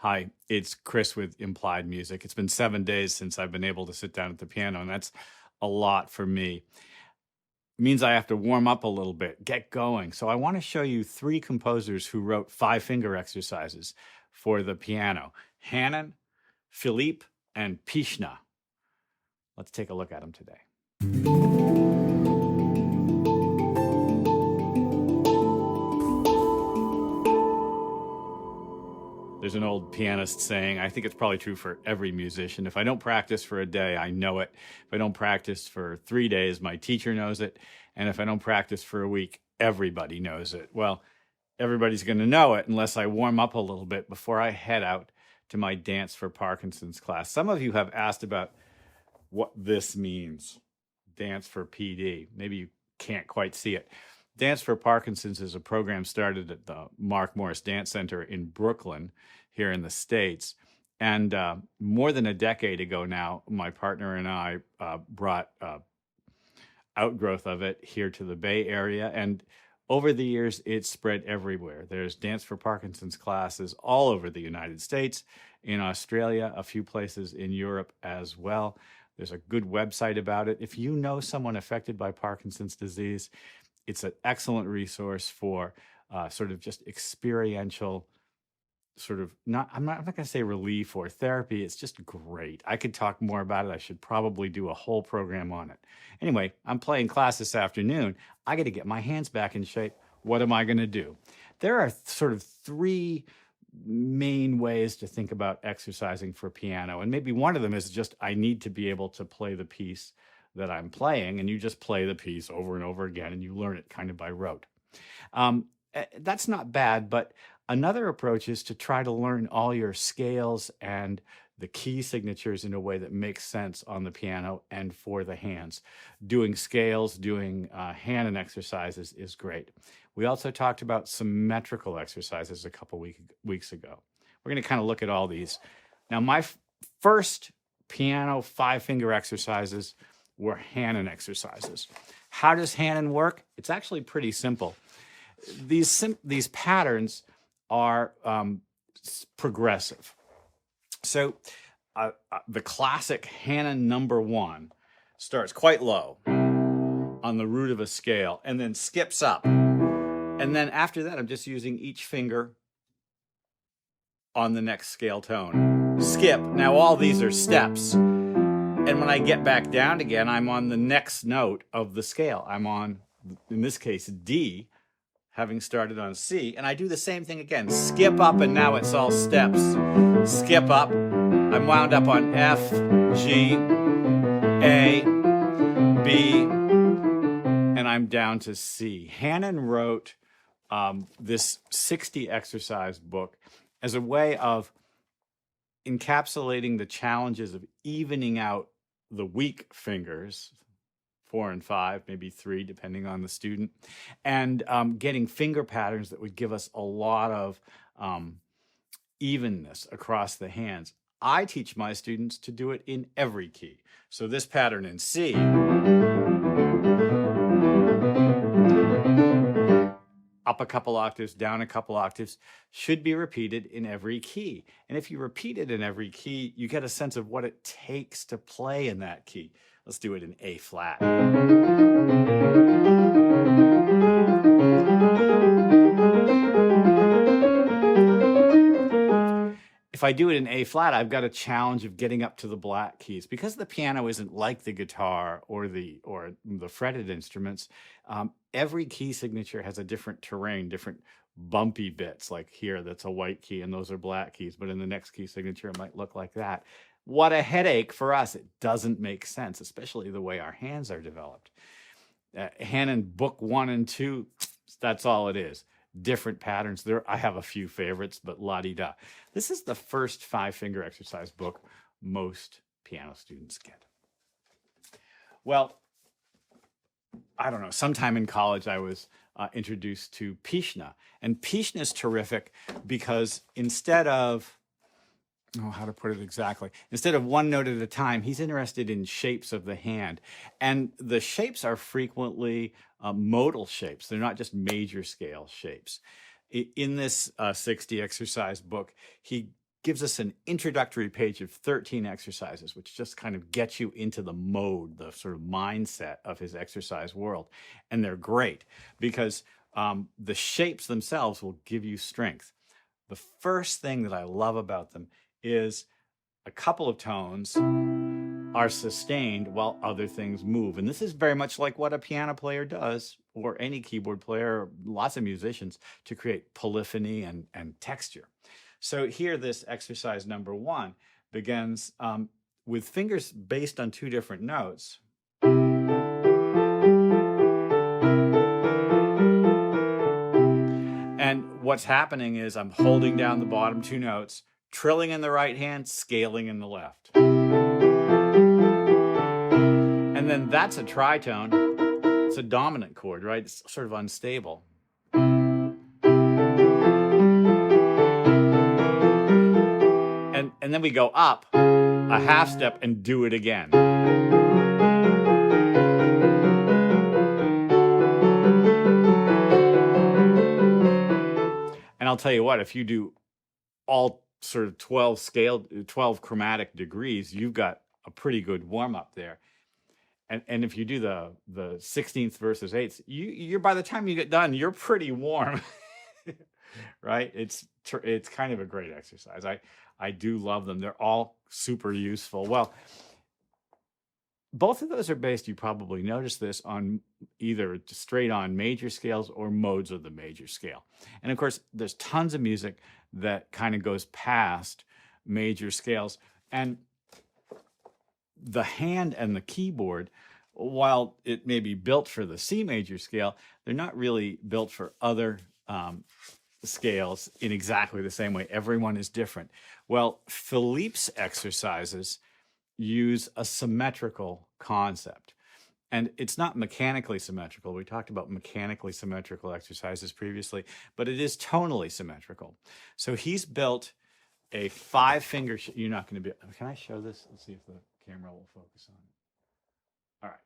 Hi, it's Chris with Implied Music. It's been 7 days since I've been able to sit down at the piano, and that's a lot for me. It means I have to warm up a little bit, get going. So I want to show you three composers who wrote five-finger exercises for the piano: Hanon, Philipp, and Pischna. Let's take a look at them today. There's an old pianist saying, I think it's probably true for every musician: if I don't practice for a day, I know it. If I don't practice for 3 days, my teacher knows it. And if I don't practice for a week, everybody knows it. Well, everybody's going to know it unless I warm up a little bit before I head out to my Dance for Parkinson's class. Some of you have asked about what this means, Dance for PD. Maybe you can't quite see it. Dance for Parkinson's is a program started at the Mark Morris Dance Center in Brooklyn here in the States. And more than a decade ago now, my partner and I brought outgrowth of it here to the Bay Area. And over the years, it's spread everywhere. There's Dance for Parkinson's classes all over the United States, in Australia, a few places in Europe as well. There's a good website about it. If you know someone affected by Parkinson's disease, it's an excellent resource for sort of just experiential sort of, I'm not going to say relief or therapy. It's just great. I could talk more about it. I should probably do a whole program on it. Anyway, I'm playing class this afternoon. I got to get my hands back in shape. What am I going to do? There are sort of three main ways to think about exercising for piano. And maybe one of them is just, I need to be able to play the piece that I'm playing, and you just play the piece over and over again, and you learn it kind of by rote. That's not bad, but another approach is to try to learn all your scales and the key signatures in a way that makes sense on the piano and for the hands. Doing scales, doing Hanon exercises is great. We also talked about symmetrical exercises a couple weeks ago. We're going to kind of look at all these. Now, my first piano five-finger exercises were Hanon exercises. How does Hanon work? It's actually pretty simple. These patterns are progressive. So the classic Hanon number one starts quite low on the root of a scale and then skips up. And then after that, I'm just using each finger on the next scale tone. Skip. Now all these are steps. And when I get back down again, I'm on the next note of the scale. I'm on, in this case, D, having started on C. And I do the same thing again. Skip up, and now it's all steps. Skip up. I'm wound up on F, G, A, B, and I'm down to C. Hanon wrote this 60 exercise book as a way of encapsulating the challenges of evening out the weak fingers, 4 and 5, maybe 3, depending on the student, and getting finger patterns that would give us a lot of evenness across the hands. I teach my students to do it in every key. So this pattern in C, up a couple octaves, down a couple octaves, should be repeated in every key. And if you repeat it in every key, you get a sense of what it takes to play in that key. Let's do it in A flat. If I do it in A flat, I've got a challenge of getting up to the black keys. Because the piano isn't like the guitar or the fretted instruments, every key signature has a different terrain, different bumpy bits. Like here, that's a white key, and those are black keys. But in the next key signature, it might look like that. What a headache for us. It doesn't make sense, especially the way our hands are developed. Hanon Book 1 and 2, that's all it is. Different patterns. I have a few favorites, but la-di-da. This is the first five-finger exercise book most piano students get. Well, I don't know, sometime in college I was introduced to Pischna. And Pischna is terrific because instead of, how to put it exactly, instead of one note at a time, he's interested in shapes of the hand. And the shapes are frequently modal shapes. They're not just major scale shapes. In this 60 exercise book, he gives us an introductory page of 13 exercises, which just kind of gets you into the mode, the sort of mindset of his exercise world. And they're great because the shapes themselves will give you strength. The first thing that I love about them is a couple of tones are sustained while other things move. And this is very much like what a piano player does, or any keyboard player, lots of musicians, to create polyphony and texture. So here, this exercise number 1 begins with fingers based on 2 different notes. And what's happening is I'm holding down the bottom 2 notes, trilling in the right hand, scaling in the left. And then that's a tritone. It's a dominant chord, right? It's sort of unstable. And then we go up a half step and do it again. And I'll tell you what, if you do all sort of 12 chromatic degrees, you've got a pretty good warm-up there. And if you do the 16th versus 8th, you're by the time you get done, you're pretty warm, right? It's kind of a great exercise. I do love them. They're all super useful. Well, both of those are based, you probably noticed this, on either straight on major scales or modes of the major scale. And of course, there's tons of music that kind of goes past major scales. And the hand and the keyboard, while it may be built for the C major scale, they're not really built for other scales in exactly the same way. Everyone is different. Well, Philippe's exercises use a symmetrical concept. And it's not mechanically symmetrical. We talked about mechanically symmetrical exercises previously, but it is tonally symmetrical. So he's built a 5-finger, you're not going to be, can I show this? Let's see if the camera will focus on it. All right.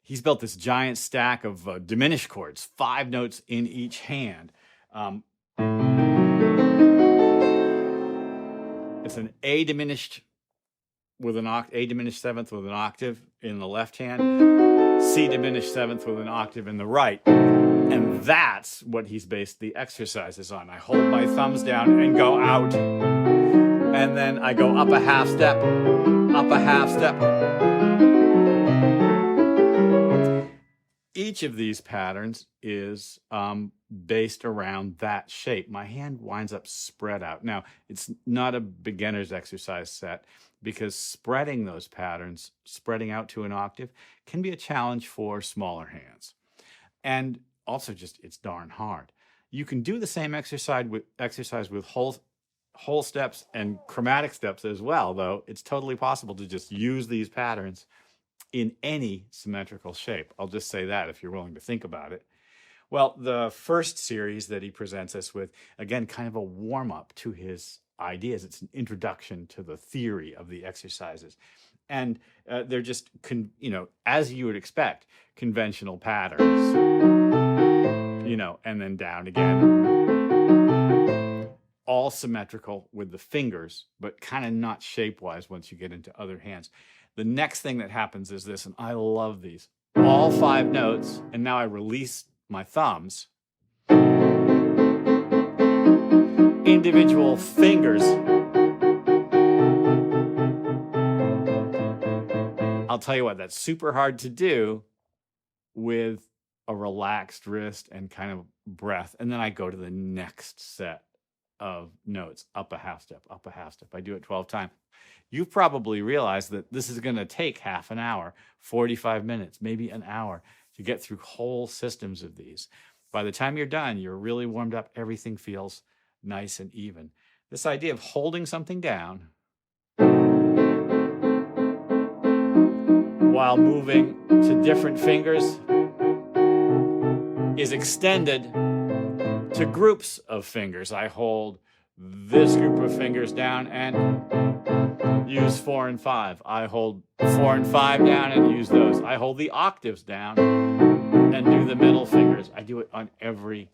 He's built this giant stack of diminished chords, 5 notes in each hand. It's an A diminished with an A diminished 7th with an octave in the left hand, C diminished 7th with an octave in the right. And that's what he's based the exercises on. I hold my thumbs down and go out. And then I go up a half step, up a half step. Each of these patterns is based around that shape. My hand winds up spread out. Now, it's not a beginner's exercise set because spreading those patterns, spreading out to an octave, can be a challenge for smaller hands. And also just, it's darn hard. You can do the same exercise with whole steps and chromatic steps as well, though. It's totally possible to just use these patterns in any symmetrical shape. I'll just say that if you're willing to think about it. Well, the first series that he presents us with, again, kind of a warm-up to his ideas. It's an introduction to the theory of the exercises. And they're just, as you would expect, conventional patterns, and then down again. All symmetrical with the fingers, but kind of not shape-wise once you get into other hands. The next thing that happens is this, and I love these. All 5 notes, and now I release my thumbs. Individual fingers. I'll tell you what, that's super hard to do with a relaxed wrist and kind of breath. And then I go to the next set of notes, up a half step, up a half step. I do it 12 times. You've probably realized that this is going to take half an hour, 45 minutes, maybe an hour to get through whole systems of these. By the time you're done, you're really warmed up. Everything feels nice and even. This idea of holding something down while moving to different fingers is extended to groups of fingers. I hold this group of fingers down and use 4 and 5. I hold 4 and 5 down and use those. I hold the octaves down and do the middle fingers. I do it on every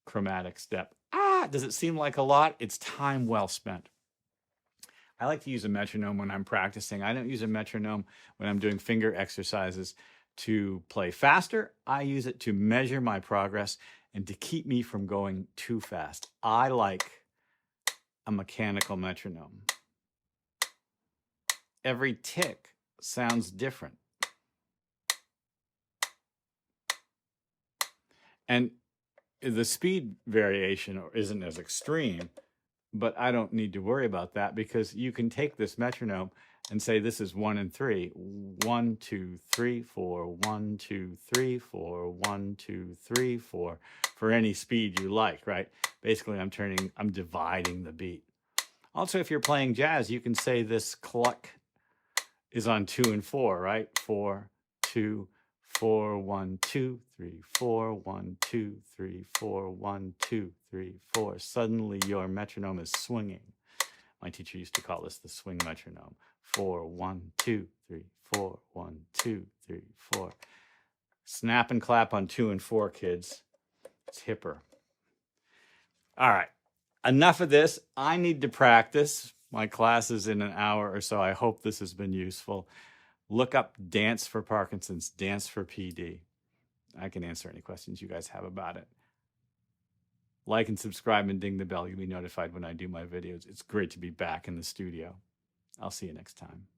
chromatic step. Does it seem like a lot? It's time well spent. I like to use a metronome when I'm practicing. I don't use a metronome when I'm doing finger exercises to play faster. I use it to measure my progress and to keep me from going too fast. I like a mechanical metronome. Every tick sounds different. And the speed variation isn't as extreme, but I don't need to worry about that because you can take this metronome and say this is 1 and 3. 1, 2, 3, 4, 1, 2, 3, 4, 1, 2, 3, 4 for any speed you like, right? Basically, I'm dividing the beat. Also, if you're playing jazz, you can say this cluck is on 2 and 4, right? 4, 2, 4, 1, 2, 3, 4, 1, 2, 3, 4, 1, 2, 3, 4. Suddenly your metronome is swinging. My teacher used to call this the swing metronome. 4, 1, 2, 3, 4, 1, 2, 3, 4. Snap and clap on 2 and 4, kids. It's hipper. All right. Enough of this. I need to practice. My class is in an hour or so. I hope this has been useful. Look up Dance for Parkinson's, Dance for PD. I can answer any questions you guys have about it. Like and subscribe and ding the bell. You'll be notified when I do my videos. It's great to be back in the studio. I'll see you next time.